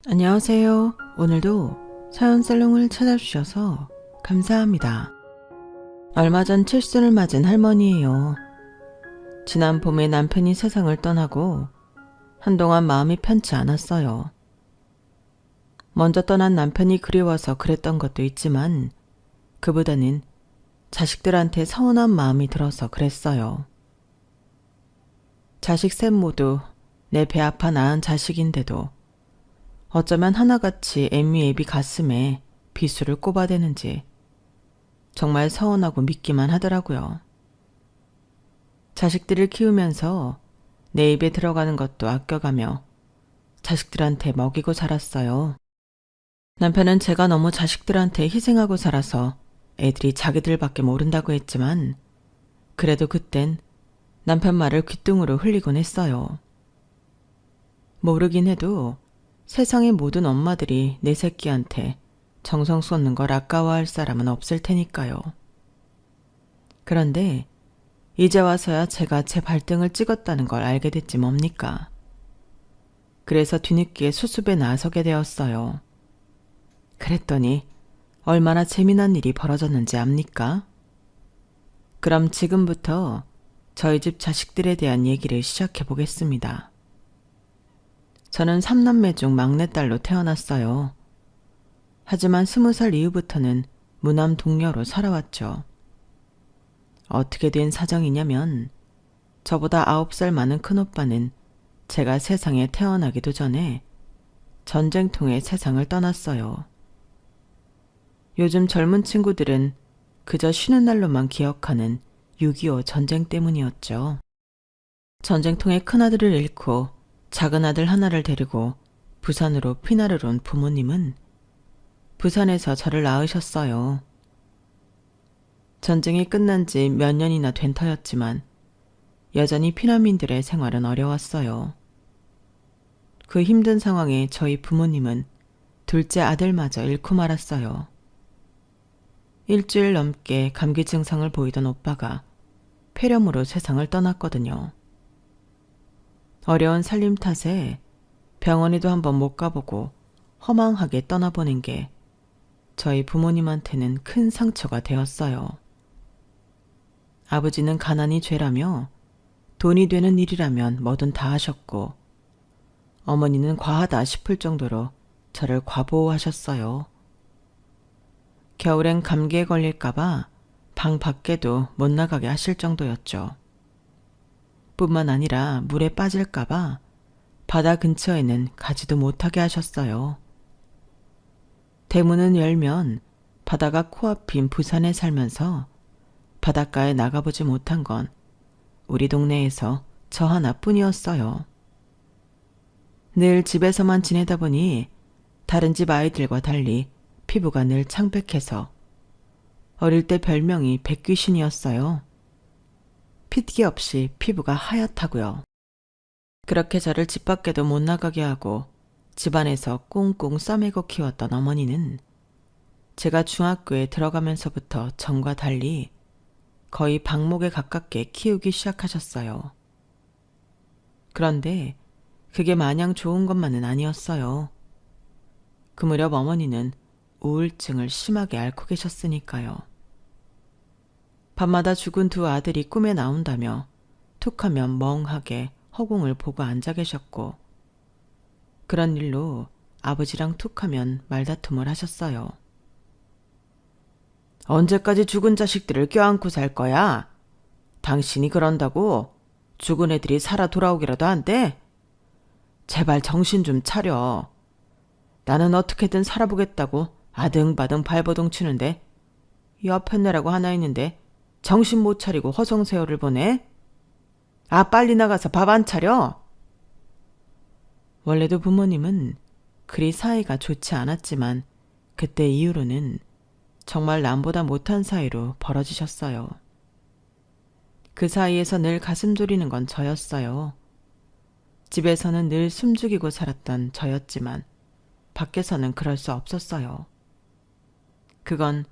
안녕하세요. 오늘도 사연살롱을 찾아주셔서 감사합니다. 얼마 전 칠순을 맞은 할머니예요. 지난 봄에 남편이 세상을 떠나고 한동안 마음이 편치 않았어요. 먼저 떠난 남편이 그리워서 그랬던 것도 있지만 그보다는 자식들한테 서운한 마음이 들어서 그랬어요. 자식 셋 모두 내 배 아파 낳은 자식인데도 어쩌면 하나같이 애미애비 가슴에 비수를 꼽아대는지 정말 서운하고 믿기만 하더라고요. 자식들을 키우면서 내 입에 들어가는 것도 아껴가며 자식들한테 먹이고 자랐어요. 남편은 제가 너무 자식들한테 희생하고 살아서 애들이 자기들밖에 모른다고 했지만 그래도 그땐 남편 말을 귓등으로 흘리곤 했어요. 모르긴 해도 세상의 모든 엄마들이 내 새끼한테 정성 쏟는 걸 아까워할 사람은 없을 테니까요. 그런데 이제 와서야 제가 제 발등을 찍었다는 걸 알게 됐지 뭡니까. 그래서 뒤늦게 수습에 나서게 되었어요. 그랬더니 얼마나 재미난 일이 벌어졌는지 압니까? 그럼 지금부터 저희 집 자식들에 대한 얘기를 시작해 보겠습니다. 저는 3남매 중 막내딸로 태어났어요. 하지만 20살 이후부터는 무남 동녀로 살아왔죠. 어떻게 된 사정이냐면 저보다 9살 많은 큰오빠는 제가 세상에 태어나기도 전에 전쟁통에 세상을 떠났어요. 요즘 젊은 친구들은 그저 쉬는 날로만 기억하는 6.25 전쟁 때문이었죠. 전쟁통에 큰아들을 잃고 작은 아들 하나를 데리고 부산으로 피난을 온 부모님은 부산에서 저를 낳으셨어요. 전쟁이 끝난 지 몇 년이나 된 터였지만 여전히 피난민들의 생활은 어려웠어요. 그 힘든 상황에 저희 부모님은 둘째 아들마저 잃고 말았어요. 일주일 넘게 감기 증상을 보이던 오빠가 폐렴으로 세상을 떠났거든요. 어려운 살림 탓에 병원에도 한번 못 가보고 허망하게 떠나보낸 게 저희 부모님한테는 큰 상처가 되었어요. 아버지는 가난이 죄라며 돈이 되는 일이라면 뭐든 다 하셨고 어머니는 과하다 싶을 정도로 저를 과보호하셨어요. 겨울엔 감기에 걸릴까봐 방 밖에도 못 나가게 하실 정도였죠. 뿐만 아니라 물에 빠질까봐 바다 근처에는 가지도 못하게 하셨어요. 대문은 열면 바다가 코앞인 부산에 살면서 바닷가에 나가보지 못한 건 우리 동네에서 저 하나뿐이었어요. 늘 집에서만 지내다 보니 다른 집 아이들과 달리 피부가 늘 창백해서 어릴 때 별명이 백귀신이었어요. 핏기 없이 피부가 하얗다고요. 그렇게 저를 집 밖에도 못 나가게 하고 집안에서 꽁꽁 싸매고 키웠던 어머니는 제가 중학교에 들어가면서부터 전과 달리 거의 방목에 가깝게 키우기 시작하셨어요. 그런데 그게 마냥 좋은 것만은 아니었어요. 그 무렵 어머니는 우울증을 심하게 앓고 계셨으니까요. 밤마다 죽은 두 아들이 꿈에 나온다며 툭하면 멍하게 허공을 보고 앉아 계셨고 그런 일로 아버지랑 툭하면 말다툼을 하셨어요. 언제까지 죽은 자식들을 껴안고 살 거야? 당신이 그런다고 죽은 애들이 살아 돌아오기라도 한대? 제발 정신 좀 차려. 나는 어떻게든 살아보겠다고 아등바등 발버둥 치는데 여편네라고 하나 있는데 정신 못 차리고 허송세월을 보내? 아, 빨리 나가서 밥 안 차려? 원래도 부모님은 그리 사이가 좋지 않았지만 그때 이후로는 정말 남보다 못한 사이로 벌어지셨어요. 그 사이에서 늘 가슴 졸이는 건 저였어요. 집에서는 늘 숨죽이고 살았던 저였지만 밖에서는 그럴 수 없었어요. 그건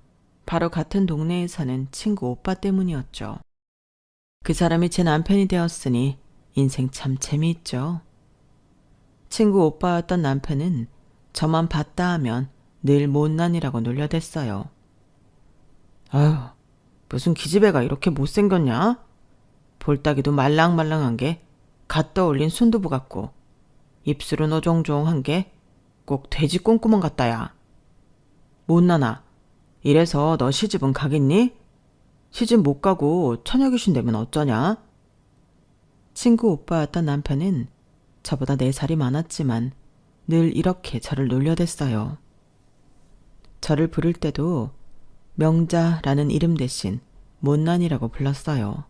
바로 같은 동네에 사는 친구 오빠 때문이었죠. 그 사람이 제 남편이 되었으니 인생 참 재미있죠. 친구 오빠였던 남편은 저만 봤다 하면 늘 못난이라고 놀려댔어요. 아휴, 무슨 기집애가 이렇게 못생겼냐? 볼따기도 말랑말랑한 게 갓 떠올린 순두부 같고 입술은 어종종한 게 꼭 돼지 꽁구멍 같다야. 못나나, 이래서 너 시집은 가겠니? 시집 못 가고 처녀 귀신 되면 어쩌냐? 친구 오빠였던 남편은 저보다 4살이 많았지만 늘 이렇게 저를 놀려댔어요. 저를 부를 때도 명자라는 이름 대신 못난이라고 불렀어요.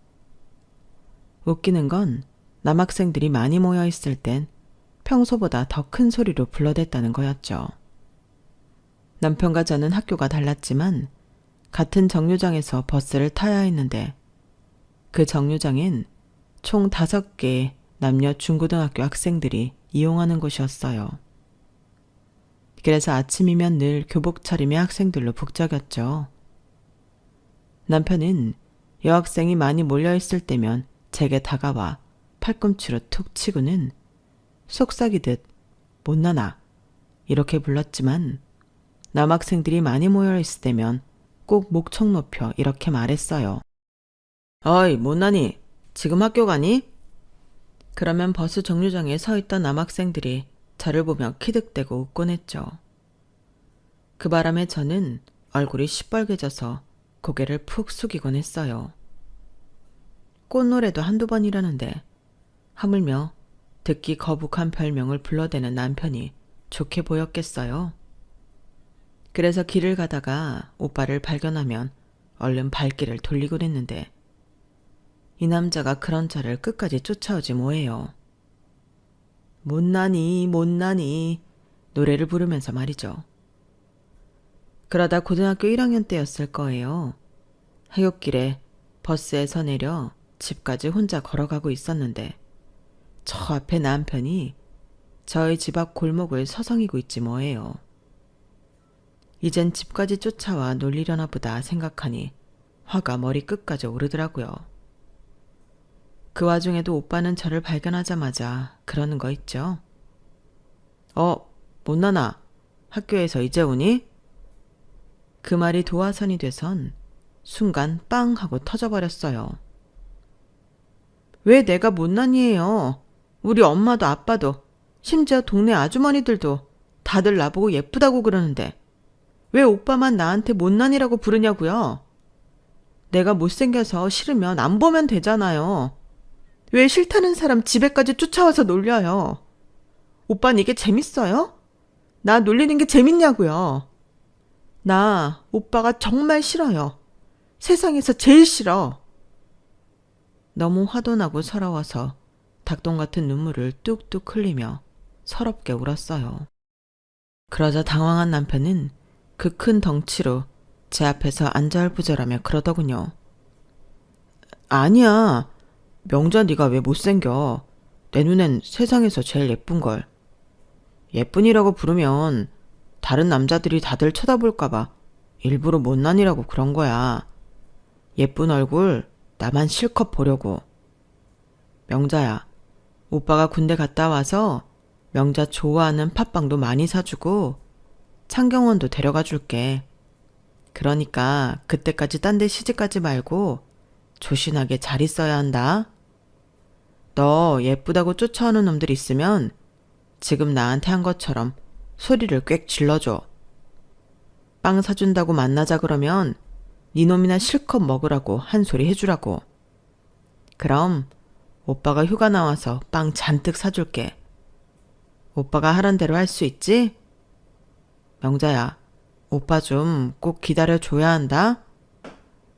웃기는 건 남학생들이 많이 모여 있을 땐 평소보다 더 큰 소리로 불러댔다는 거였죠. 남편과 저는 학교가 달랐지만 같은 정류장에서 버스를 타야 했는데 그 정류장엔 총 5개의 남녀 중고등학교 학생들이 이용하는 곳이었어요. 그래서 아침이면 늘 교복 차림의 학생들로 북적였죠. 남편은 여학생이 많이 몰려있을 때면 제게 다가와 팔꿈치로 툭 치고는 속삭이듯 못나나 이렇게 불렀지만 남학생들이 많이 모여있을 때면 꼭 목청 높여 이렇게 말했어요. 어이 못나니, 지금 학교 가니? 그러면 버스 정류장에 서 있던 남학생들이 저를 보며 키득대고 웃곤 했죠. 그 바람에 저는 얼굴이 시뻘개져서 고개를 푹 숙이곤 했어요. 꽃노래도 한두 번이라는데 하물며 듣기 거북한 별명을 불러대는 남편이 좋게 보였겠어요. 그래서 길을 가다가 오빠를 발견하면 얼른 발길을 돌리곤 했는데 이 남자가 그런 저를 끝까지 쫓아오지 뭐예요. 못나니 못나니 노래를 부르면서 말이죠. 그러다 고등학교 1학년 때였을 거예요. 하굣길에 버스에서 내려 집까지 혼자 걸어가고 있었는데 저 앞에 남편이 저희 집 앞 골목을 서성이고 있지 뭐예요. 이젠 집까지 쫓아와 놀리려나 보다 생각하니 화가 머리 끝까지 오르더라고요. 그 와중에도 오빠는 저를 발견하자마자 그러는 거 있죠. 못나나, 학교에서 이제 오니? 그 말이 도화선이 돼선 순간 빵 하고 터져버렸어요. 왜 내가 못난이에요? 우리 엄마도 아빠도 심지어 동네 아주머니들도 다들 나보고 예쁘다고 그러는데 왜 오빠만 나한테 못난이라고 부르냐고요? 내가 못생겨서 싫으면 안 보면 되잖아요. 왜 싫다는 사람 집에까지 쫓아와서 놀려요? 오빠는 이게 재밌어요? 나 놀리는 게 재밌냐고요? 나 오빠가 정말 싫어요. 세상에서 제일 싫어. 너무 화도 나고 서러워서 닭똥 같은 눈물을 뚝뚝 흘리며 서럽게 울었어요. 그러자 당황한 남편은 그 큰 덩치로 제 앞에서 안절부절하며 그러더군요. 아니야. 명자 네가 왜 못생겨. 내 눈엔 세상에서 제일 예쁜걸. 예쁜이라고 부르면 다른 남자들이 다들 쳐다볼까봐 일부러 못난이라고 그런 거야. 예쁜 얼굴 나만 실컷 보려고. 명자야, 오빠가 군대 갔다 와서 명자 좋아하는 팥빵도 많이 사주고 창경원도 데려가 줄게. 그러니까 그때까지 딴 데 시집가지 말고 조신하게 잘 있어야 한다. 너 예쁘다고 쫓아오는 놈들 있으면 지금 나한테 한 것처럼 소리를 꽥 질러줘. 빵 사준다고 만나자 그러면 네 놈이나 실컷 먹으라고 한 소리 해주라고. 그럼 오빠가 휴가 나와서 빵 잔뜩 사줄게. 오빠가 하란 대로 할 수 있지? 명자야, 오빠 좀 꼭 기다려줘야 한다.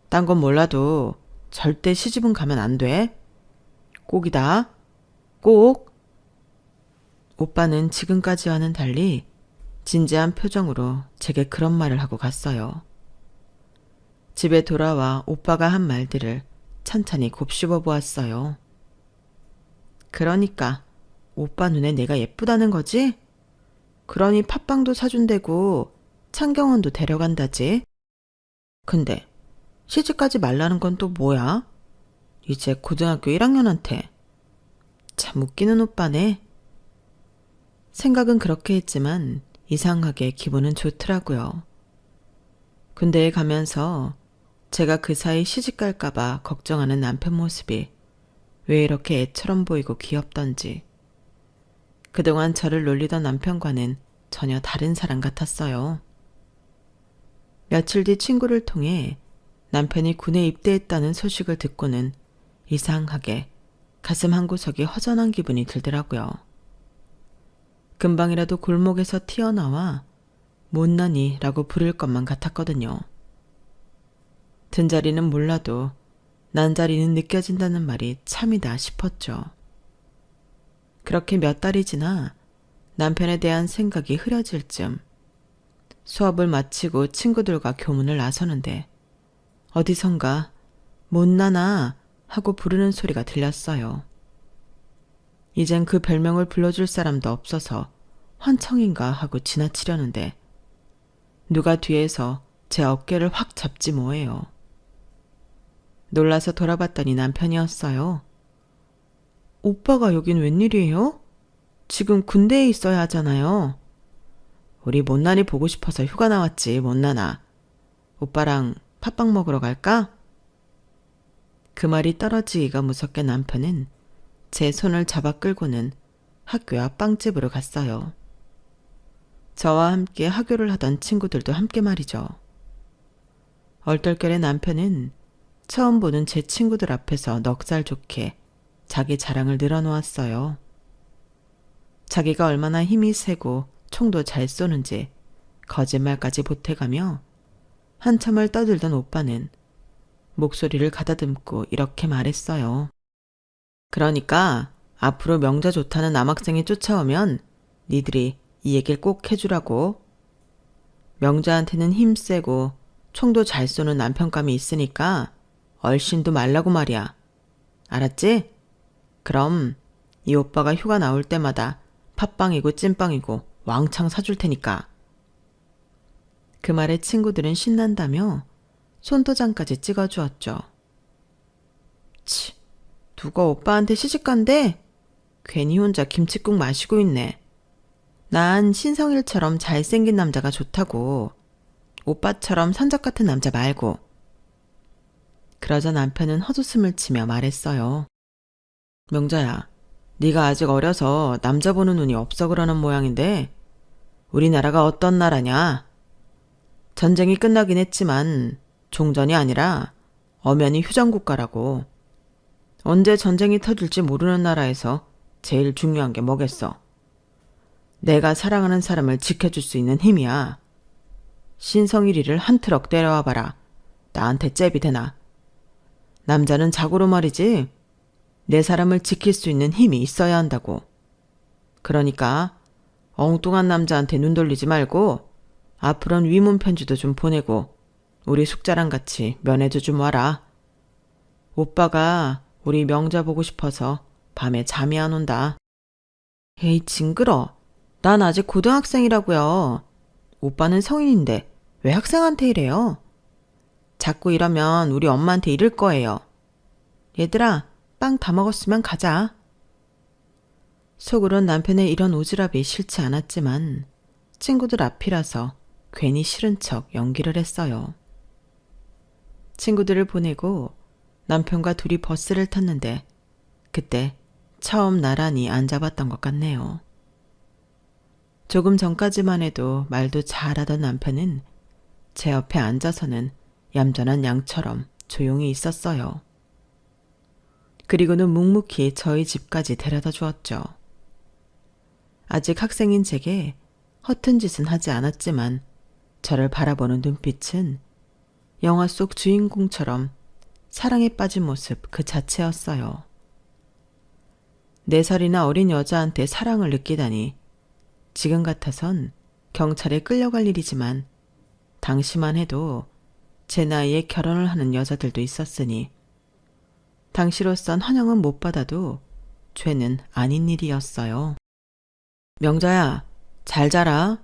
딴 건 몰라도 절대 시집은 가면 안 돼. 꼭이다. 꼭. 오빠는 지금까지와는 달리 진지한 표정으로 제게 그런 말을 하고 갔어요. 집에 돌아와 오빠가 한 말들을 찬찬히 곱씹어 보았어요. 그러니까 오빠 눈에 내가 예쁘다는 거지? 그러니 팥빵도 사준대고 창경원도 데려간다지. 근데 시집가지 말라는 건 또 뭐야? 이제 고등학교 1학년한테. 참 웃기는 오빠네. 생각은 그렇게 했지만 이상하게 기분은 좋더라고요. 군대에 가면서 제가 그 사이 시집갈까봐 걱정하는 남편 모습이 왜 이렇게 애처럼 보이고 귀엽던지, 그동안 저를 놀리던 남편과는 전혀 다른 사람 같았어요. 며칠 뒤 친구를 통해 남편이 군에 입대했다는 소식을 듣고는 이상하게 가슴 한구석이 허전한 기분이 들더라고요. 금방이라도 골목에서 튀어나와 못난이라고 부를 것만 같았거든요. 든 자리는 몰라도 난 자리는 느껴진다는 말이 참이다 싶었죠. 그렇게 몇 달이 지나 남편에 대한 생각이 흐려질 쯤 수업을 마치고 친구들과 교문을 나서는데 어디선가 못나나 하고 부르는 소리가 들렸어요. 이젠 그 별명을 불러줄 사람도 없어서 환청인가 하고 지나치려는데 누가 뒤에서 제 어깨를 확 잡지 뭐예요. 놀라서 돌아봤더니 남편이었어요. 오빠가 여긴 웬일이에요? 지금 군대에 있어야 하잖아요. 우리 못난이 보고 싶어서 휴가 나왔지, 못난아. 오빠랑 팥빵 먹으러 갈까? 그 말이 떨어지기가 무섭게 남편은 제 손을 잡아 끌고는 학교 앞 빵집으로 갔어요. 저와 함께 하교를 하던 친구들도 함께 말이죠. 얼떨결에 남편은 처음 보는 제 친구들 앞에서 넉살 좋게 자기 자랑을 늘어놓았어요. 자기가 얼마나 힘이 세고 총도 잘 쏘는지 거짓말까지 보태가며 한참을 떠들던 오빠는 목소리를 가다듬고 이렇게 말했어요. 그러니까 앞으로 명자 좋다는 남학생이 쫓아오면 니들이 이 얘기를 꼭 해주라고. 명자한테는 힘세고 총도 잘 쏘는 남편감이 있으니까 얼씬도 말라고 말이야. 알았지? 그럼 이 오빠가 휴가 나올 때마다 팥빵이고 찐빵이고 왕창 사줄 테니까. 그 말에 친구들은 신난다며 손도장까지 찍어주었죠. 치, 누가 오빠한테 시집간대? 괜히 혼자 김칫국 마시고 있네. 난 신성일처럼 잘생긴 남자가 좋다고. 오빠처럼 산적 같은 남자 말고. 그러자 남편은 헛웃음을 치며 말했어요. 명자야, 네가 아직 어려서 남자 보는 눈이 없어 그러는 모양인데 우리나라가 어떤 나라냐? 전쟁이 끝나긴 했지만 종전이 아니라 엄연히 휴전국가라고. 언제 전쟁이 터질지 모르는 나라에서 제일 중요한 게 뭐겠어? 내가 사랑하는 사람을 지켜줄 수 있는 힘이야. 신성일이를 한 트럭 때려와 봐라. 나한테 잽이 되나? 남자는 자고로 말이지. 내 사람을 지킬 수 있는 힘이 있어야 한다고. 그러니까 엉뚱한 남자한테 눈 돌리지 말고 앞으론 위문 편지도 좀 보내고 우리 숙자랑 같이 면회도 좀 와라. 오빠가 우리 명자 보고 싶어서 밤에 잠이 안 온다. 에이 징그러. 난 아직 고등학생이라고요. 오빠는 성인인데 왜 학생한테 이래요? 자꾸 이러면 우리 엄마한테 이를 거예요. 얘들아, 빵 다 먹었으면 가자. 속으론 남편의 이런 오지랖이 싫지 않았지만 친구들 앞이라서 괜히 싫은 척 연기를 했어요. 친구들을 보내고 남편과 둘이 버스를 탔는데 그때 처음 나란히 앉아봤던 것 같네요. 조금 전까지만 해도 말도 잘하던 남편은 제 옆에 앉아서는 얌전한 양처럼 조용히 있었어요. 그리고는 묵묵히 저희 집까지 데려다 주었죠. 아직 학생인 제게 허튼 짓은 하지 않았지만 저를 바라보는 눈빛은 영화 속 주인공처럼 사랑에 빠진 모습 그 자체였어요. 4살이나 어린 여자한테 사랑을 느끼다니 지금 같아선 경찰에 끌려갈 일이지만 당시만 해도 제 나이에 결혼을 하는 여자들도 있었으니 당시로선 환영은 못 받아도 죄는 아닌 일이었어요. 명자야, 잘 자라.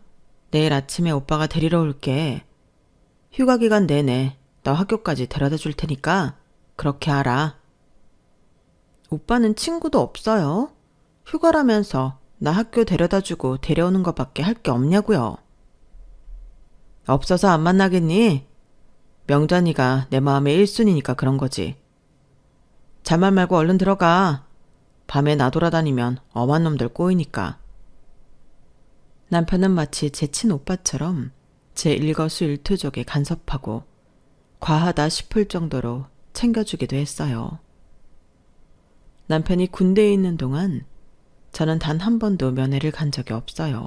내일 아침에 오빠가 데리러 올게. 휴가 기간 내내 너 학교까지 데려다 줄 테니까 그렇게 알아. 오빠는 친구도 없어요. 휴가라면서 나 학교 데려다주고 데려오는 것밖에 할 게 없냐고요. 없어서 안 만나겠니? 명전이가 내 마음의 1순위니까 그런 거지. 잔말 말고 얼른 들어가. 밤에 나돌아다니면 엄한 놈들 꼬이니까. 남편은 마치 제 친오빠처럼 제 일거수일투족에 간섭하고 과하다 싶을 정도로 챙겨주기도 했어요. 남편이 군대에 있는 동안 저는 단 한 번도 면회를 간 적이 없어요.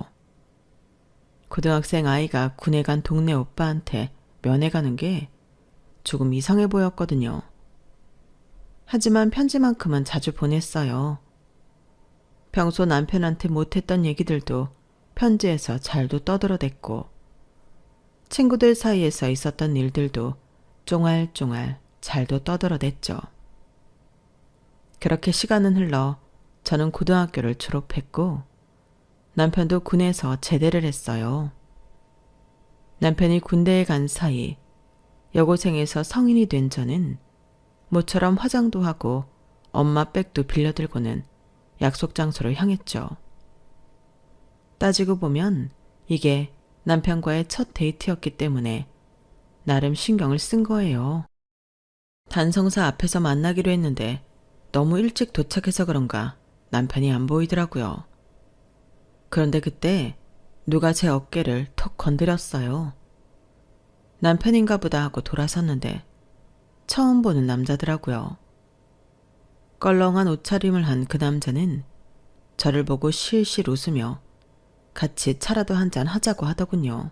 고등학생 아이가 군에 간 동네 오빠한테 면회 가는 게 조금 이상해 보였거든요. 하지만 편지만큼은 자주 보냈어요. 평소 남편한테 못했던 얘기들도 편지에서 잘도 떠들어댔고 친구들 사이에서 있었던 일들도 쫑알쫑알 잘도 떠들어댔죠. 그렇게 시간은 흘러 저는 고등학교를 졸업했고 남편도 군에서 제대를 했어요. 남편이 군대에 간 사이 여고생에서 성인이 된 저는 모처럼 화장도 하고 엄마 백도 빌려들고는 약속 장소를 향했죠. 따지고 보면 이게 남편과의 첫 데이트였기 때문에 나름 신경을 쓴 거예요. 단성사 앞에서 만나기로 했는데 너무 일찍 도착해서 그런가 남편이 안 보이더라고요. 그런데 그때 누가 제 어깨를 턱 건드렸어요. 남편인가 보다 하고 돌아섰는데 처음 보는 남자더라고요. 껄렁한 옷차림을 한 그 남자는 저를 보고 실실 웃으며 같이 차라도 한잔 하자고 하더군요.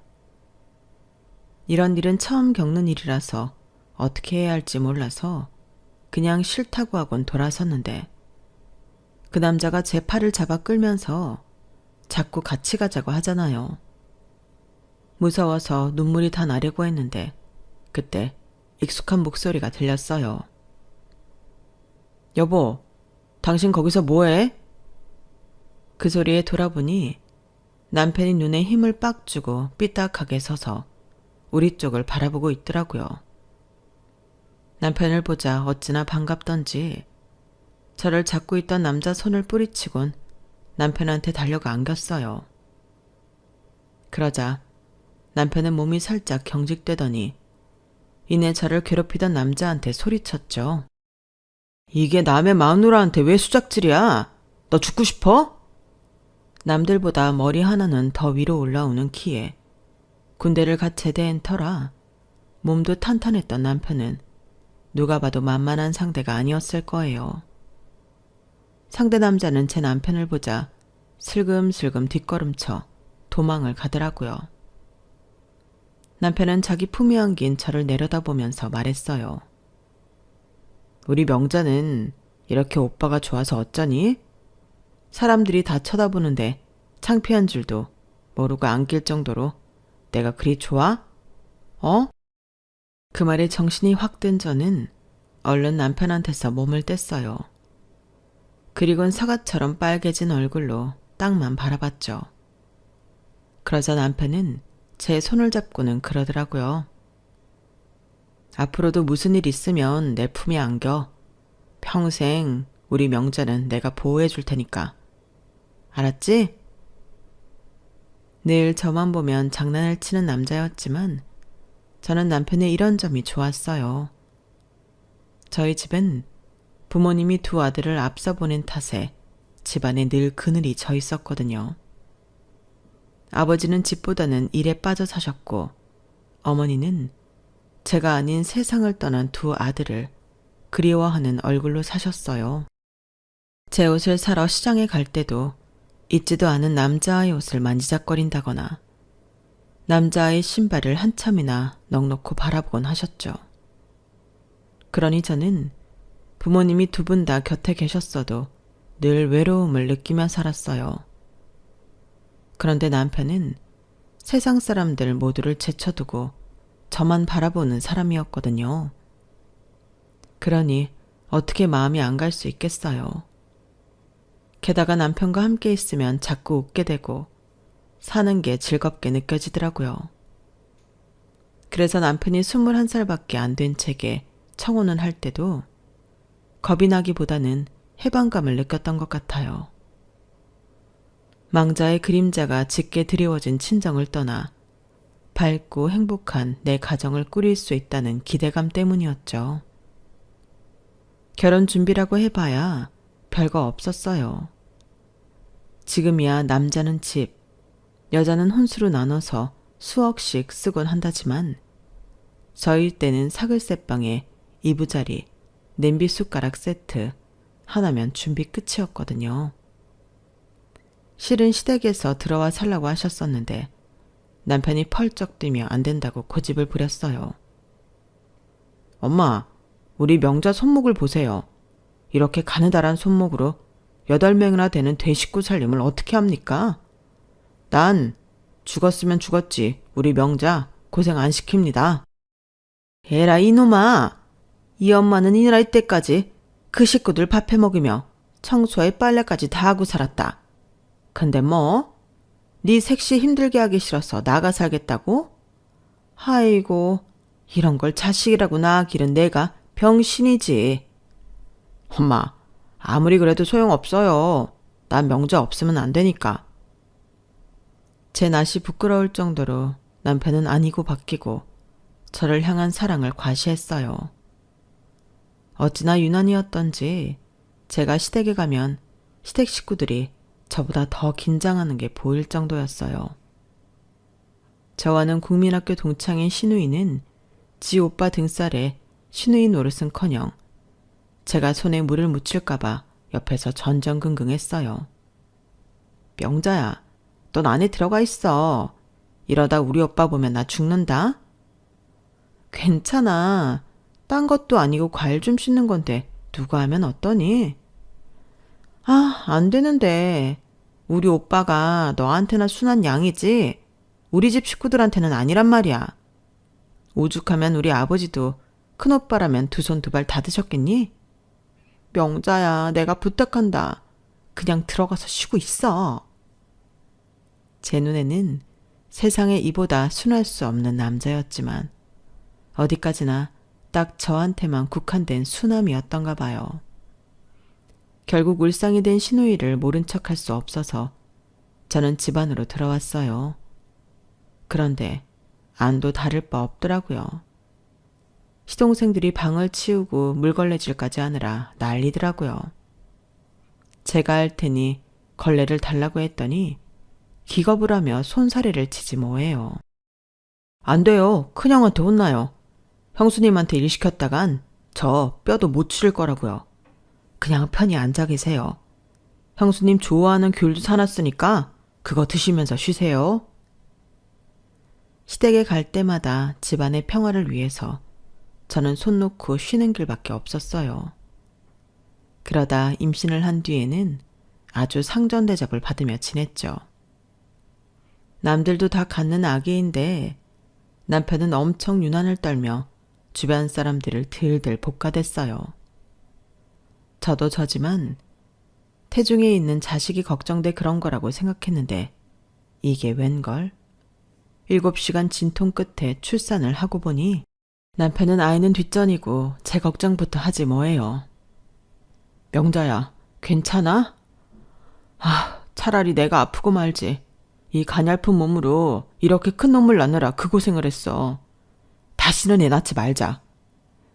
이런 일은 처음 겪는 일이라서 어떻게 해야 할지 몰라서 그냥 싫다고 하곤 돌아섰는데 그 남자가 제 팔을 잡아 끌면서 자꾸 같이 가자고 하잖아요. 무서워서 눈물이 다 나려고 했는데 그때 익숙한 목소리가 들렸어요. 여보, 당신 거기서 뭐해? 그 소리에 돌아보니 남편이 눈에 힘을 빡 주고 삐딱하게 서서 우리 쪽을 바라보고 있더라고요. 남편을 보자 어찌나 반갑던지 저를 잡고 있던 남자 손을 뿌리치곤 남편한테 달려가 안겼어요. 그러자 남편은 몸이 살짝 경직되더니 이내 저를 괴롭히던 남자한테 소리쳤죠. 이게 남의 마누라한테 왜 수작질이야? 너 죽고 싶어? 남들보다 머리 하나는 더 위로 올라오는 키에 군대를 갓 제대한 터라 몸도 탄탄했던 남편은 누가 봐도 만만한 상대가 아니었을 거예요. 상대 남자는 제 남편을 보자 슬금슬금 뒷걸음쳐 도망을 가더라고요. 남편은 자기 품에 안긴 저를 내려다보면서 말했어요. 우리 명자는 이렇게 오빠가 좋아서 어쩌니? 사람들이 다 쳐다보는데 창피한 줄도 모르고 안길 정도로 내가 그리 좋아? 어? 그 말에 정신이 확 든 저는 얼른 남편한테서 몸을 뗐어요. 그리곤 사과처럼 빨개진 얼굴로 땅만 바라봤죠. 그러자 남편은 제 손을 잡고는 그러더라고요. 앞으로도 무슨 일 있으면 내 품에 안겨. 평생 우리 명자는 내가 보호해 줄 테니까. 알았지? 늘 저만 보면 장난을 치는 남자였지만 저는 남편의 이런 점이 좋았어요. 저희 집은 부모님이 두 아들을 앞서 보낸 탓에 집안에 늘 그늘이 져 있었거든요. 아버지는 집보다는 일에 빠져 사셨고 어머니는 제가 아닌 세상을 떠난 두 아들을 그리워하는 얼굴로 사셨어요. 제 옷을 사러 시장에 갈 때도 잊지도 않은 남자아이 옷을 만지작거린다거나 남자아이 신발을 한참이나 넋놓고 바라보곤 하셨죠. 그러니 저는 부모님이 두 분 다 곁에 계셨어도 늘 외로움을 느끼며 살았어요. 그런데 남편은 세상 사람들 모두를 제쳐두고 저만 바라보는 사람이었거든요. 그러니 어떻게 마음이 안 갈 수 있겠어요. 게다가 남편과 함께 있으면 자꾸 웃게 되고 사는 게 즐겁게 느껴지더라고요. 그래서 남편이 21살밖에 안 된 제게 청혼을 할 때도 겁이 나기보다는 해방감을 느꼈던 것 같아요. 망자의 그림자가 짙게 드리워진 친정을 떠나 밝고 행복한 내 가정을 꾸릴 수 있다는 기대감 때문이었죠. 결혼 준비라고 해봐야 별거 없었어요. 지금이야 남자는 집, 여자는 혼수로 나눠서 수억씩 쓰곤 한다지만 저희 때는 사글세방에 이부자리, 냄비 숟가락 세트 하나면 준비 끝이었거든요. 실은 시댁에서 들어와 살라고 하셨었는데 남편이 펄쩍 뛰며 안 된다고 고집을 부렸어요. 엄마, 우리 명자 손목을 보세요. 이렇게 가느다란 손목으로 8명이나 되는 돼식구 살림을 어떻게 합니까? 난 죽었으면 죽었지. 우리 명자 고생 안 시킵니다. 에라 이놈아. 이 엄마는 이 나이 때까지 그 식구들 밥해 먹이며 청소에 빨래까지 다 하고 살았다. 근데 뭐? 네 색시 힘들게 하기 싫어서 나가 살겠다고? 아이고, 이런 걸 자식이라고 낳아기른 내가 병신이지. 엄마, 아무리 그래도 소용없어요. 난 명자 없으면 안 되니까. 제 낯이 부끄러울 정도로 남편은 아니고 바뀌고 저를 향한 사랑을 과시했어요. 어찌나 유난이었던지 제가 시댁에 가면 시댁 식구들이 저보다 더 긴장하는 게 보일 정도였어요. 저와는 국민학교 동창인 신우이는 지 오빠 등살에 신우이 노릇은커녕 제가 손에 물을 묻힐까봐 옆에서 전전긍긍했어요. 명자야, 넌 안에 들어가 있어. 이러다 우리 오빠 보면 나 죽는다. 괜찮아. 딴 것도 아니고 과일 좀 씻는 건데 누가 하면 어떠니? 아, 안 되는데. 우리 오빠가 너한테나 순한 양이지 우리 집 식구들한테는 아니란 말이야. 오죽하면 우리 아버지도 큰오빠라면 두 손 두 발 다 드셨겠니? 명자야, 내가 부탁한다. 그냥 들어가서 쉬고 있어. 제 눈에는 세상에 이보다 순할 수 없는 남자였지만 어디까지나 딱 저한테만 국한된 순함이었던가 봐요. 결국 울상이 된 신우이를 모른 척할 수 없어서 저는 집 안으로 들어왔어요. 그런데 안도 다를 바 없더라고요. 시동생들이 방을 치우고 물걸레질까지 하느라 난리더라고요. 제가 할 테니 걸레를 달라고 했더니 기겁을 하며 손사래를 치지 뭐해요. 안 돼요. 큰형한테 혼나요. 형수님한테 일 시켰다간 저 뼈도 못 치를 거라고요. 그냥 편히 앉아 계세요. 형수님 좋아하는 귤도 사놨으니까 그거 드시면서 쉬세요. 시댁에 갈 때마다 집안의 평화를 위해서 저는 손 놓고 쉬는 길밖에 없었어요. 그러다 임신을 한 뒤에는 아주 상전대접을 받으며 지냈죠. 남들도 다 갖는 아기인데 남편은 엄청 유난을 떨며 주변 사람들을 들들 볶아댔어요. 저도 저지만 태중에 있는 자식이 걱정돼 그런 거라고 생각했는데 이게 웬걸? 7시간 진통 끝에 출산을 하고 보니 남편은 아이는 뒷전이고 제 걱정부터 하지 뭐해요. 명자야, 괜찮아? 아, 차라리 내가 아프고 말지. 이 가냘픈 몸으로 이렇게 큰 놈을 낳느라 그 고생을 했어. 다시는 애 낳지 말자.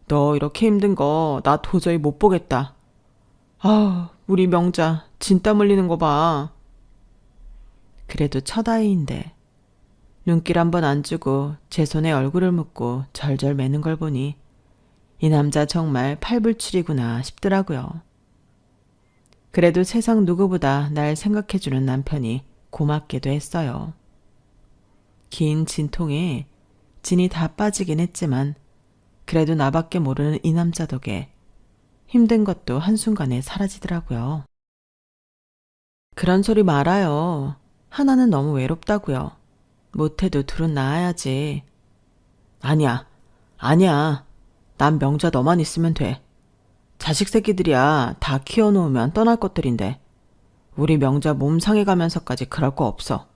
너 이렇게 힘든 거 나 도저히 못 보겠다. 아, 우리 명자 진땀 흘리는 거 봐. 그래도 첫 아이인데 눈길 한번 안 주고 제 손에 얼굴을 묻고 절절 매는 걸 보니 이 남자 정말 팔불출이구나 싶더라고요. 그래도 세상 누구보다 날 생각해주는 남편이 고맙기도 했어요. 긴 진통에 진이 다 빠지긴 했지만 그래도 나밖에 모르는 이 남자 덕에 힘든 것도 한순간에 사라지더라고요. 그런 소리 말아요. 하나는 너무 외롭다고요. 못해도 둘은 낳아야지. 아니야. 난 명자 너만 있으면 돼. 자식 새끼들이야 다 키워놓으면 떠날 것들인데 우리 명자 몸 상해가면서까지 그럴 거 없어.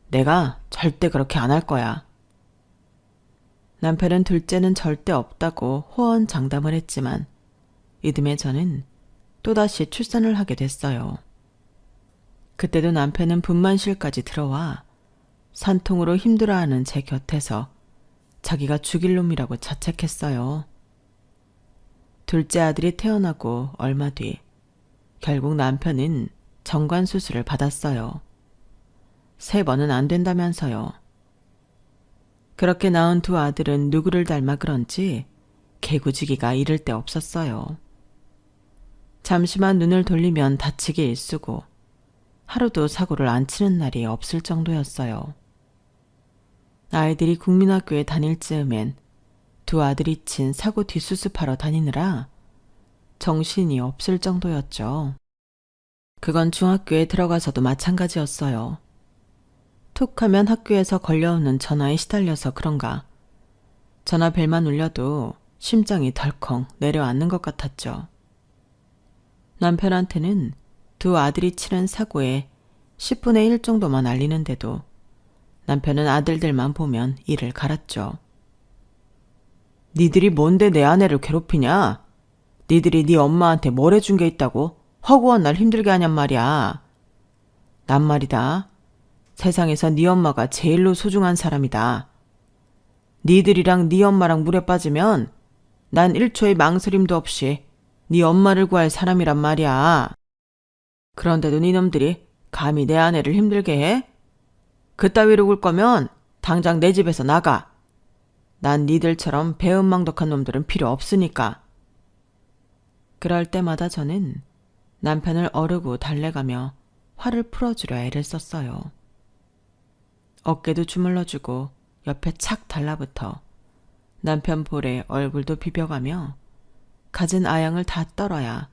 내가 절대 그렇게 안 할 거야. 남편은 둘째는 절대 없다고 호언장담을 했지만 이듬해 저는 또다시 출산을 하게 됐어요. 그때도 남편은 분만실까지 들어와 산통으로 힘들어하는 제 곁에서 자기가 죽일 놈이라고 자책했어요. 둘째 아들이 태어나고 얼마 뒤 결국 남편은 정관 수술을 받았어요. 3번은 안 된다면서요. 그렇게 낳은 2 아들은 누구를 닮아 그런지 개구지기가 이를 데 없었어요. 잠시만 눈을 돌리면 다치게 일쑤고 하루도 사고를 안 치는 날이 없을 정도였어요. 아이들이 국민학교에 다닐 즈음엔 2 아들이 친 사고 뒷수습하러 다니느라 정신이 없을 정도였죠. 그건 중학교에 들어가서도 마찬가지였어요. 툭 하면 학교에서 걸려오는 전화에 시달려서 그런가 전화벨만 울려도 심장이 덜컹 내려앉는 것 같았죠. 남편한테는 2 아들이 치른 사고에 10분의 1 정도만 알리는데도 남편은 아들들만 보면 이를 갈았죠. 니들이 뭔데 내 아내를 괴롭히냐? 니들이 네 엄마한테 뭘 해준 게 있다고 허구한 날 힘들게 하냔 말이야. 난 말이다. 세상에서 네 엄마가 제일로 소중한 사람이다. 니들이랑 네 엄마랑 물에 빠지면 난 1초의 망설임도 없이 네 엄마를 구할 사람이란 말이야. 그런데도 니놈들이 감히 내 아내를 힘들게 해? 그따위로 굴 거면 당장 내 집에서 나가. 난 니들처럼 배은망덕한 놈들은 필요 없으니까. 그럴 때마다 저는 남편을 어르고 달래가며 화를 풀어주려 애를 썼어요. 어깨도 주물러주고 옆에 착 달라붙어 남편 볼에 얼굴도 비벼가며 가진 아양을 다 떨어야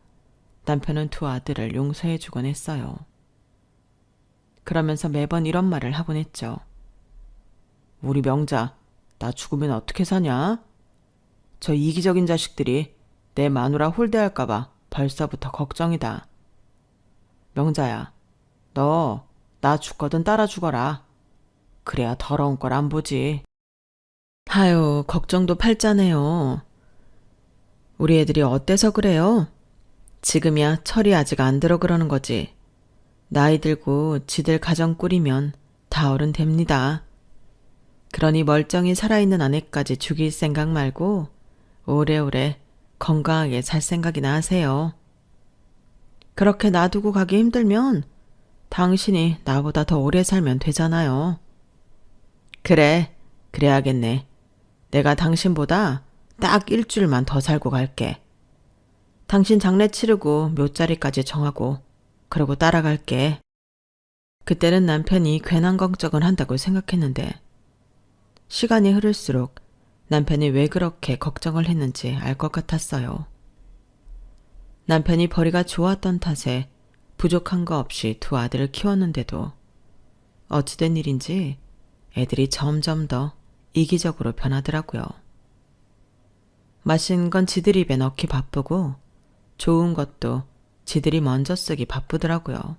남편은 2 아들을 용서해주곤 했어요. 그러면서 매번 이런 말을 하곤 했죠. 우리 명자, 나 죽으면 어떻게 사냐? 저 이기적인 자식들이 내 마누라 홀대할까봐 벌써부터 걱정이다. 명자야, 너 나 죽거든 따라 죽어라. 그래야 더러운 걸 안 보지. 하유, 걱정도 팔자네요. 우리 애들이 어때서 그래요? 지금이야 철이 아직 안 들어 그러는 거지. 나이 들고 지들 가정 꾸리면 다 어른 됩니다. 그러니 멀쩡히 살아있는 아내까지 죽일 생각 말고 오래오래 건강하게 살 생각이나 하세요. 그렇게 놔두고 가기 힘들면 당신이 나보다 더 오래 살면 되잖아요. 그래, 그래야겠네. 내가 당신보다 딱 1주일만 더 살고 갈게. 당신 장례 치르고 묘자리까지 정하고 그러고 따라갈게. 그때는 남편이 괜한 걱정을 한다고 생각했는데 시간이 흐를수록 남편이 왜 그렇게 걱정을 했는지 알 것 같았어요. 남편이 벌이가 좋았던 탓에 부족한 거 없이 2 아들을 키웠는데도 어찌된 일인지 애들이 점점 더 이기적으로 변하더라고요. 맛있는 건 지들 입에 넣기 바쁘고 좋은 것도 지들이 먼저 쓰기 바쁘더라고요.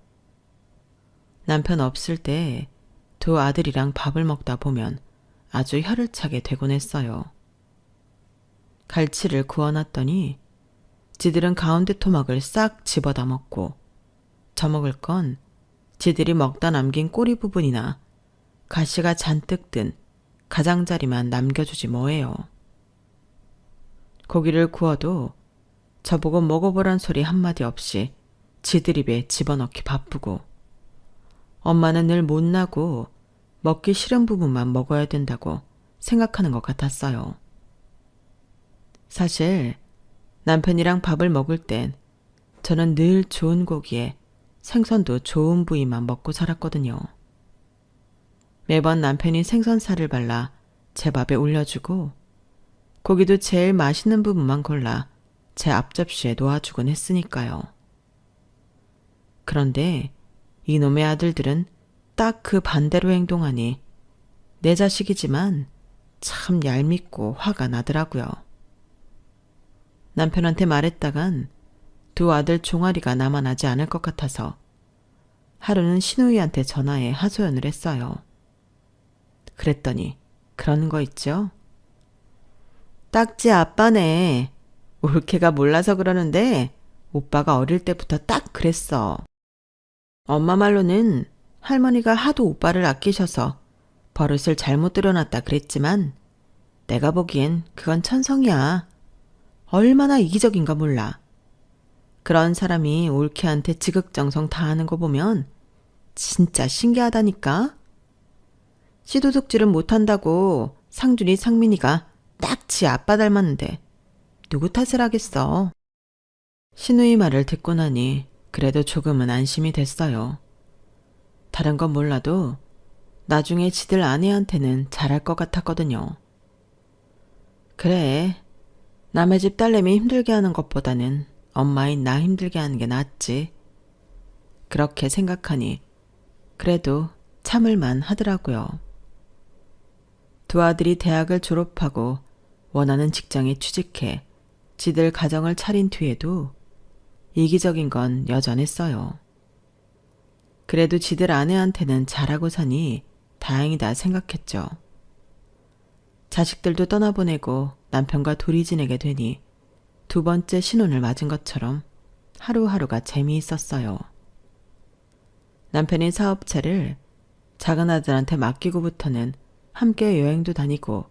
남편 없을 때 2 아들이랑 밥을 먹다 보면 아주 혀를 차게 되곤 했어요. 갈치를 구워놨더니 지들은 가운데 토막을 싹 집어다 먹고 저 먹을 건 지들이 먹다 남긴 꼬리 부분이나 가시가 잔뜩 든 가장자리만 남겨주지 뭐예요. 고기를 구워도 저보고 먹어보란 소리 한마디 없이 지들 입에 집어넣기 바쁘고 엄마는 늘 못나고 먹기 싫은 부분만 먹어야 된다고 생각하는 것 같았어요. 사실 남편이랑 밥을 먹을 땐 저는 늘 좋은 고기에 생선도 좋은 부위만 먹고 살았거든요. 매번 남편이 생선살을 발라 제 밥에 올려주고 고기도 제일 맛있는 부분만 골라 제 앞접시에 놓아주곤 했으니까요. 그런데 이놈의 아들들은 딱 그 반대로 행동하니 내 자식이지만 참 얄밉고 화가 나더라고요. 남편한테 말했다간 2 아들 종아리가 남아나지 않을 것 같아서 하루는 시누이한테 전화해 하소연을 했어요. 그랬더니 그러는 거 있죠? 딱지 아빠네. 올케가 몰라서 그러는데 오빠가 어릴 때부터 딱 그랬어. 엄마 말로는 할머니가 하도 오빠를 아끼셔서 버릇을 잘못 들여놨다 그랬지만 내가 보기엔 그건 천성이야. 얼마나 이기적인가 몰라. 그런 사람이 올케한테 지극정성 다하는 거 보면 진짜 신기하다니까. 씨도둑질은 못한다고 상준이 상민이가 딱 지 아빠 닮았는데 누구 탓을 하겠어. 신우이 말을 듣고 나니 그래도 조금은 안심이 됐어요. 다른 건 몰라도 나중에 지들 아내한테는 잘할 것 같았거든요. 그래, 남의 집 딸내미 힘들게 하는 것보다는 엄마인 나 힘들게 하는 게 낫지. 그렇게 생각하니 그래도 참을만 하더라고요. 두 아들이 대학을 졸업하고 원하는 직장에 취직해 지들 가정을 차린 뒤에도 이기적인 건 여전했어요. 그래도 지들 아내한테는 잘하고 사니 다행이다 생각했죠. 자식들도 떠나보내고 남편과 둘이 지내게 되니 두 번째 신혼을 맞은 것처럼 하루하루가 재미있었어요. 남편이 사업체를 작은 아들한테 맡기고부터는 함께 여행도 다니고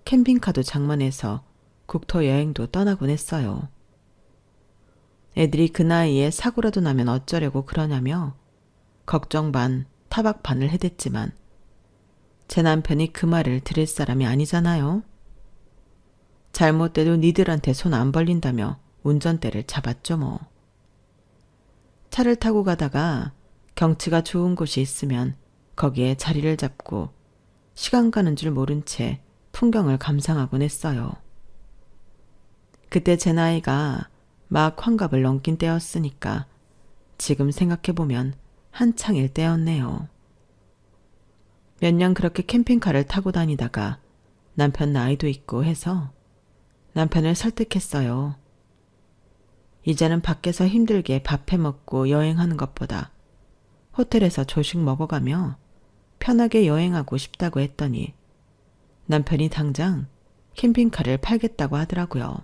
캠핑카도 장만해서 국토 여행도 떠나곤 했어요. 애들이 그 나이에 사고라도 나면 어쩌려고 그러냐며 걱정 반 타박 반을 해댔지만 제 남편이 그 말을 들을 사람이 아니잖아요. 잘못돼도 니들한테 손 안 벌린다며 운전대를 잡았죠 뭐. 차를 타고 가다가 경치가 좋은 곳이 있으면 거기에 자리를 잡고 시간 가는 줄 모른 채 풍경을 감상하곤 했어요. 그때 제 나이가 막 환갑을 넘긴 때였으니까 지금 생각해보면 한창일 때였네요. 몇 년 그렇게 캠핑카를 타고 다니다가 남편 나이도 있고 해서 남편을 설득했어요. 이제는 밖에서 힘들게 밥 해먹고 여행하는 것보다 호텔에서 조식 먹어가며 편하게 여행하고 싶다고 했더니 남편이 당장 캠핑카를 팔겠다고 하더라고요.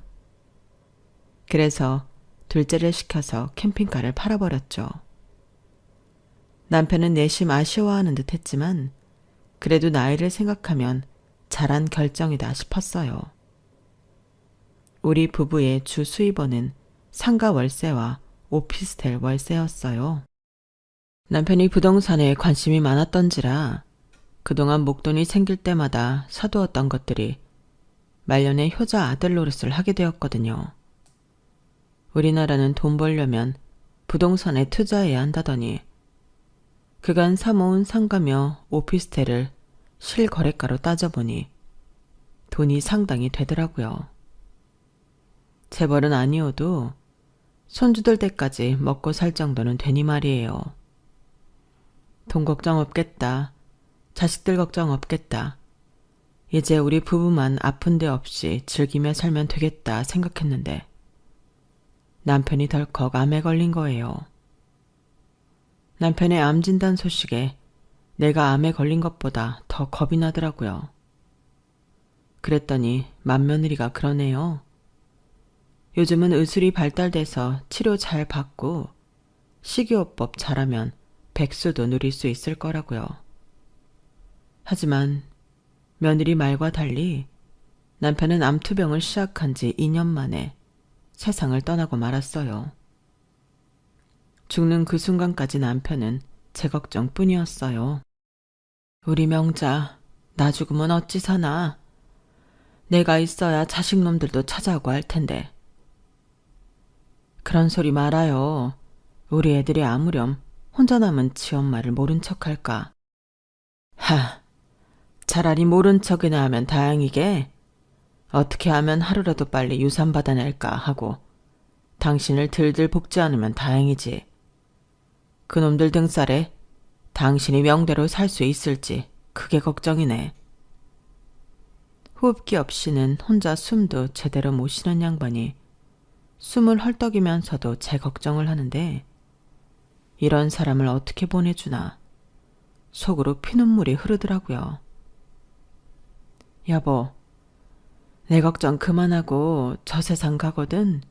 그래서 둘째를 시켜서 캠핑카를 팔아버렸죠. 남편은 내심 아쉬워하는 듯 했지만 그래도 나이를 생각하면 잘한 결정이다 싶었어요. 우리 부부의 주 수입원은 상가 월세와 오피스텔 월세였어요. 남편이 부동산에 관심이 많았던지라 그동안 목돈이 생길 때마다 사두었던 것들이 말년에 효자 아들 노릇을 하게 되었거든요. 우리나라는 돈 벌려면 부동산에 투자해야 한다더니 그간 사모은 상가며 오피스텔을 실거래가로 따져보니 돈이 상당히 되더라고요. 재벌은 아니어도 손주들 때까지 먹고 살 정도는 되니 말이에요. 돈 걱정 없겠다. 자식들 걱정 없겠다. 이제 우리 부부만 아픈 데 없이 즐기며 살면 되겠다 생각했는데 남편이 덜컥 암에 걸린 거예요. 남편의 암 진단 소식에 내가 암에 걸린 것보다 더 겁이 나더라고요. 그랬더니 맏며느리가 그러네요. 요즘은 의술이 발달돼서 치료 잘 받고 식이요법 잘하면 백수도 누릴 수 있을 거라고요. 하지만 며느리 말과 달리 남편은 암투병을 시작한 지 2년 만에 세상을 떠나고 말았어요. 죽는 그 순간까지 남편은 제 걱정뿐이었어요. 우리 명자, 나 죽으면 어찌 사나. 내가 있어야 자식놈들도 찾아오고 할 텐데. 그런 소리 말아요. 우리 애들이 아무렴 혼자 남은 지엄마를 모른 척할까. 차라리 모른 척이나 하면 다행이게. 어떻게 하면 하루라도 빨리 유산 받아낼까 하고 당신을 들들 볶지 않으면 다행이지. 그놈들 등살에 당신이 명대로 살 수 있을지 그게 걱정이네. 호흡기 없이는 혼자 숨도 제대로 못 쉬는 양반이 숨을 헐떡이면서도 제 걱정을 하는데 이런 사람을 어떻게 보내주나 속으로 피눈물이 흐르더라고요. 여보, 내 걱정 그만하고 저 세상 가거든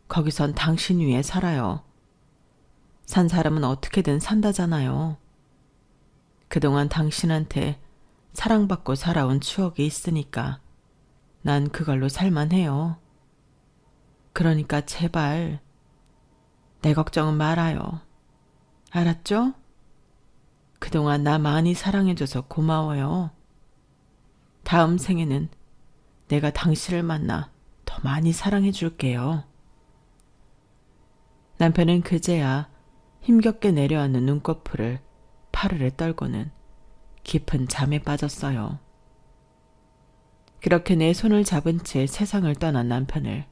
거기선 당신 위에 살아요. 산 사람은 어떻게든 산다잖아요. 그동안 당신한테 사랑받고 살아온 추억이 있으니까 난 그걸로 살만해요. 그러니까 제발 내 걱정은 말아요. 알았죠? 그동안 나 많이 사랑해줘서 고마워요. 다음 생에는 내가 당신을 만나 더 많이 사랑해줄게요. 남편은 그제야 힘겹게 내려앉는 눈꺼풀을 파르르 떨고는 깊은 잠에 빠졌어요. 그렇게 내 손을 잡은 채 세상을 떠난 남편을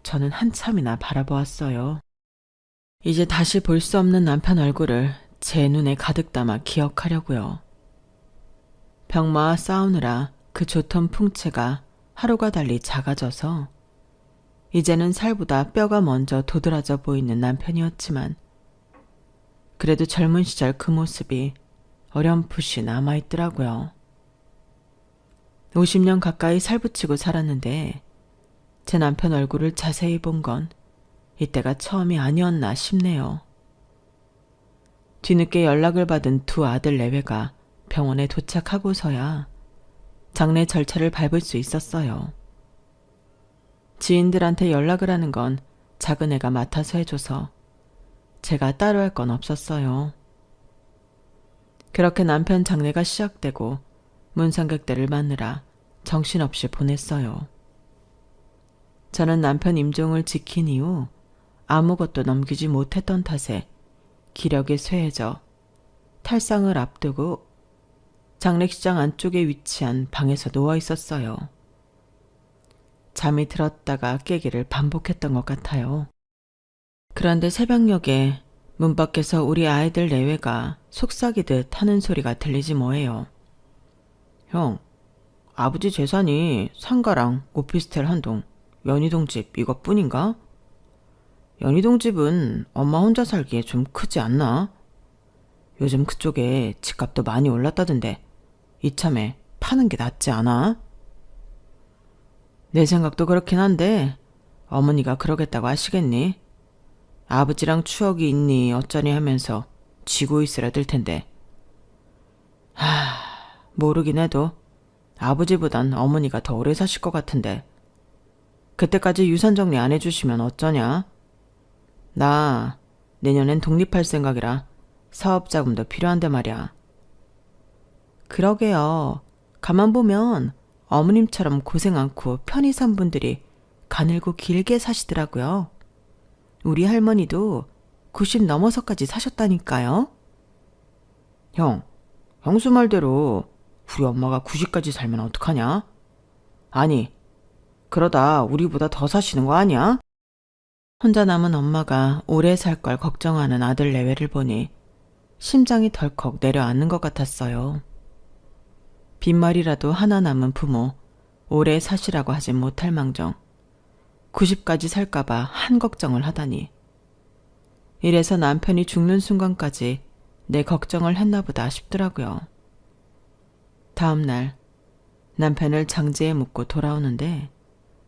저는 한참이나 바라보았어요. 이제 다시 볼 수 없는 남편 얼굴을 제 눈에 가득 담아 기억하려고요. 병마와 싸우느라 그 좋던 풍채가 하루가 달리 작아져서 이제는 살보다 뼈가 먼저 도드라져 보이는 남편이었지만 그래도 젊은 시절 그 모습이 어렴풋이 남아있더라고요. 50년 가까이 살붙이고 살았는데 제 남편 얼굴을 자세히 본 건 이때가 처음이 아니었나 싶네요. 뒤늦게 연락을 받은 두 아들 내외가 병원에 도착하고서야 장례 절차를 밟을 수 있었어요. 지인들한테 연락을 하는 건 작은 애가 맡아서 해줘서 제가 따로 할 건 없었어요. 그렇게 남편 장례가 시작되고 문상객들을 맞느라 정신없이 보냈어요. 저는 남편 임종을 지킨 이후 아무것도 넘기지 못했던 탓에 기력이 쇠해져 탈상을 앞두고 장례식장 안쪽에 위치한 방에서 누워 있었어요. 잠이 들었다가 깨기를 반복했던 것 같아요. 그런데 새벽녘에 문 밖에서 우리 아이들 내외가 속삭이듯 하는 소리가 들리지 뭐예요. 형, 아버지 재산이 상가랑 오피스텔 한 동, 연희동 집 이것뿐인가? 연희동 집은 엄마 혼자 살기에 좀 크지 않나? 요즘 그쪽에 집값도 많이 올랐다던데 이참에 파는 게 낫지 않아? 내 생각도 그렇긴 한데 어머니가 그러겠다고 하시겠니? 아버지랑 추억이 있니 어쩌니 하면서 쥐고 있으려 들 텐데. 모르긴 해도 아버지보단 어머니가 더 오래 사실 것 같은데 그때까지 유산 정리 안 해주시면 어쩌냐? 나 내년엔 독립할 생각이라 사업 자금도 필요한데 말이야. 그러게요. 가만 보면 어머님처럼 고생 않고 편히 산 분들이 가늘고 길게 사시더라고요. 우리 할머니도 90 넘어서까지 사셨다니까요. 형, 형수 말대로 우리 엄마가 90까지 살면 어떡하냐? 아니, 그러다 우리보다 더 사시는 거 아니야? 혼자 남은 엄마가 오래 살 걸 걱정하는 아들 내외를 보니 심장이 덜컥 내려앉는 것 같았어요. 빈말이라도 하나 남은 부모 오래 사시라고 하진 못할 망정 90까지 살까봐 한 걱정을 하다니. 이래서 남편이 죽는 순간까지 내 걱정을 했나 보다 싶더라고요. 다음 날 남편을 장지에 묻고 돌아오는데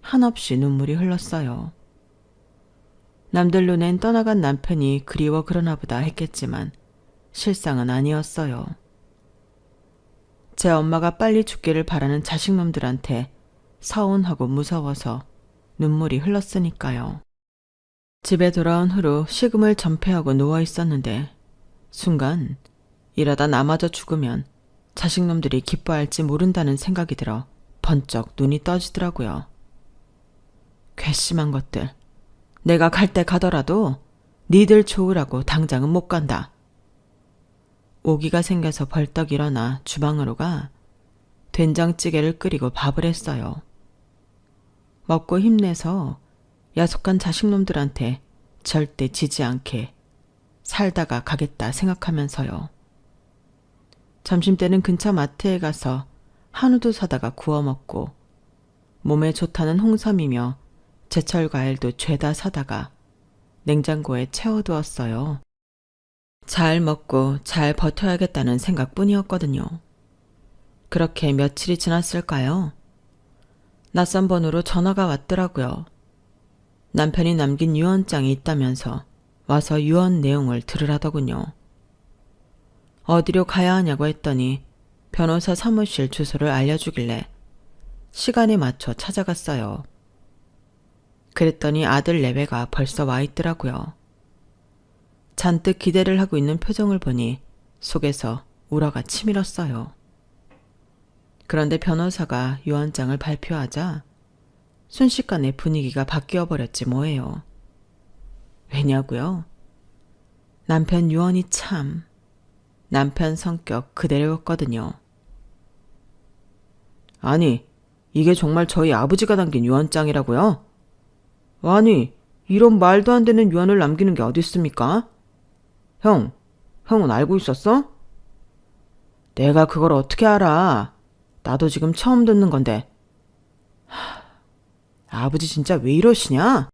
한없이 눈물이 흘렀어요. 남들 눈엔 떠나간 남편이 그리워 그러나 보다 했겠지만 실상은 아니었어요. 제 엄마가 빨리 죽기를 바라는 자식놈들한테 서운하고 무서워서 눈물이 흘렀으니까요. 집에 돌아온 후로 식음을 전폐하고 누워 있었는데 순간 이러다 나마저 죽으면 자식놈들이 기뻐할지 모른다는 생각이 들어 번쩍 눈이 떠지더라고요. 괘씸한 것들. 내가 갈 때 가더라도 니들 좋으라고 당장은 못 간다. 오기가 생겨서 벌떡 일어나 주방으로 가 된장찌개를 끓이고 밥을 했어요. 먹고 힘내서 야속한 자식놈들한테 절대 지지 않게 살다가 가겠다 생각하면서요. 점심때는 근처 마트에 가서 한우도 사다가 구워 먹고 몸에 좋다는 홍삼이며 제철 과일도 죄다 사다가 냉장고에 채워두었어요. 잘 먹고 잘 버텨야겠다는 생각뿐이었거든요. 그렇게 며칠이 지났을까요? 낯선 번호로 전화가 왔더라고요. 남편이 남긴 유언장이 있다면서 와서 유언 내용을 들으라더군요. 어디로 가야 하냐고 했더니 변호사 사무실 주소를 알려주길래 시간에 맞춰 찾아갔어요. 그랬더니 아들 내외가 벌써 와 있더라고요. 잔뜩 기대를 하고 있는 표정을 보니 속에서 우러가 치밀었어요. 그런데 변호사가 유언장을 발표하자 순식간에 분위기가 바뀌어 버렸지 뭐예요. 왜냐고요? 남편 유언이 참 남편 성격 그대로였거든요. 아니, 이게 정말 저희 아버지가 남긴 유언장이라고요? 아니, 이런 말도 안 되는 유언을 남기는 게 어디 있습니까? 형은 알고 있었어? 내가 그걸 어떻게 알아? 나도 지금 처음 듣는 건데. 아버지 진짜 왜 이러시냐?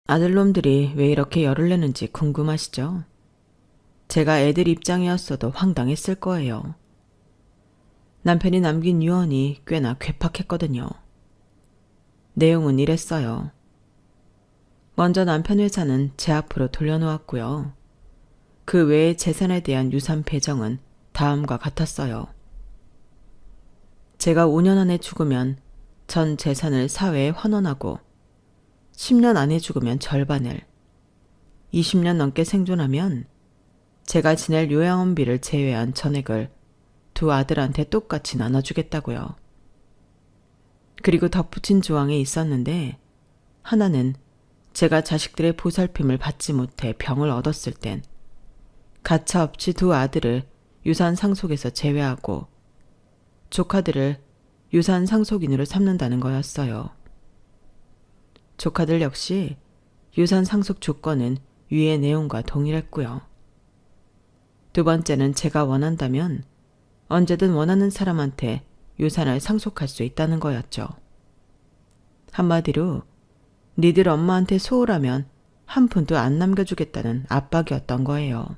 아들놈들이 왜 이렇게 열을 내는지 궁금하시죠? 제가 애들 입장이었어도 황당했을 거예요. 남편이 남긴 유언이 꽤나 괴팍했거든요. 내용은 이랬어요. 먼저 남편 회사는 제 앞으로 돌려놓았고요. 그 외의 재산에 대한 유산 배정은 다음과 같았어요. 제가 5년 안에 죽으면 전 재산을 사회에 환원하고 10년 안에 죽으면 절반을, 20년 넘게 생존하면 제가 지낼 요양원비를 제외한 전액을 두 아들한테 똑같이 나눠주겠다고요. 그리고 덧붙인 조항이 있었는데 하나는 제가 자식들의 보살핌을 받지 못해 병을 얻었을 땐 가차없이 두 아들을 유산 상속에서 제외하고 조카들을 유산 상속인으로 삼는다는 거였어요. 조카들 역시 유산 상속 조건은 위의 내용과 동일했고요. 두 번째는 제가 원한다면 언제든 원하는 사람한테 유산을 상속할 수 있다는 거였죠. 한마디로 니들 엄마한테 소홀하면 한 푼도 안 남겨주겠다는 압박이었던 거예요.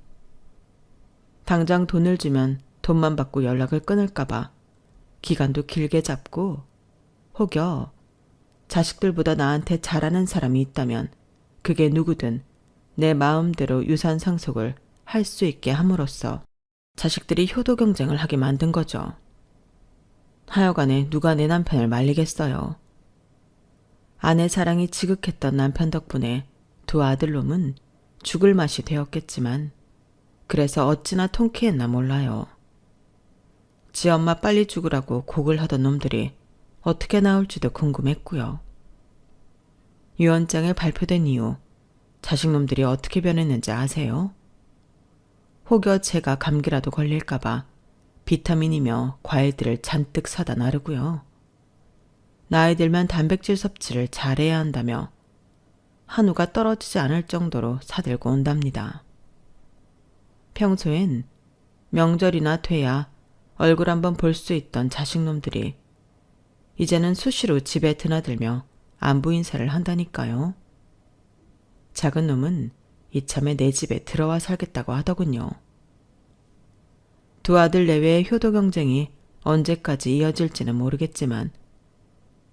당장 돈을 주면 돈만 받고 연락을 끊을까봐 기간도 길게 잡고 혹여 자식들보다 나한테 잘하는 사람이 있다면 그게 누구든 내 마음대로 유산 상속을 할 수 있게 함으로써 자식들이 효도 경쟁을 하게 만든 거죠. 하여간에 누가 내 남편을 말리겠어요. 아내 사랑이 지극했던 남편 덕분에 두 아들놈은 죽을 맛이 되었겠지만 그래서 어찌나 통쾌했나 몰라요. 지 엄마 빨리 죽으라고 곡을 하던 놈들이 어떻게 나올지도 궁금했고요. 유언장에 발표된 이후 자식놈들이 어떻게 변했는지 아세요? 혹여 제가 감기라도 걸릴까봐 비타민이며 과일들을 잔뜩 사다 나르고요. 나이 들면 단백질 섭취를 잘해야 한다며 한우가 떨어지지 않을 정도로 사들고 온답니다. 평소엔 명절이나 돼야 얼굴 한번 볼 수 있던 자식놈들이 이제는 수시로 집에 드나들며 안부 인사를 한다니까요. 작은 놈은 이참에 내 집에 들어와 살겠다고 하더군요. 두 아들 내외의 효도 경쟁이 언제까지 이어질지는 모르겠지만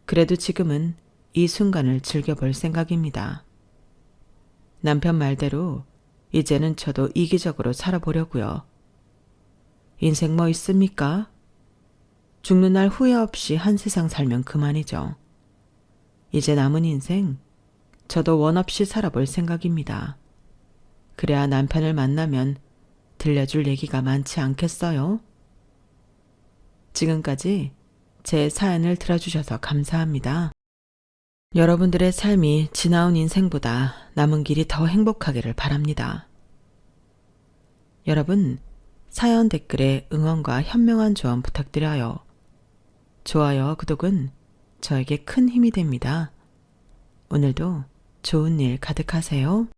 그래도 지금은 이 순간을 즐겨볼 생각입니다. 남편 말대로 이제는 저도 이기적으로 살아보려고요. 인생 뭐 있습니까? 죽는 날 후회 없이 한 세상 살면 그만이죠. 이제 남은 인생 저도 원 없이 살아볼 생각입니다. 그래야 남편을 만나면 들려줄 얘기가 많지 않겠어요? 지금까지 제 사연을 들어주셔서 감사합니다. 여러분들의 삶이 지나온 인생보다 남은 길이 더 행복하기를 바랍니다. 여러분, 사연 댓글에 응원과 현명한 조언 부탁드려요. 좋아요, 구독은 저에게 큰 힘이 됩니다. 오늘도 좋은 일 가득하세요.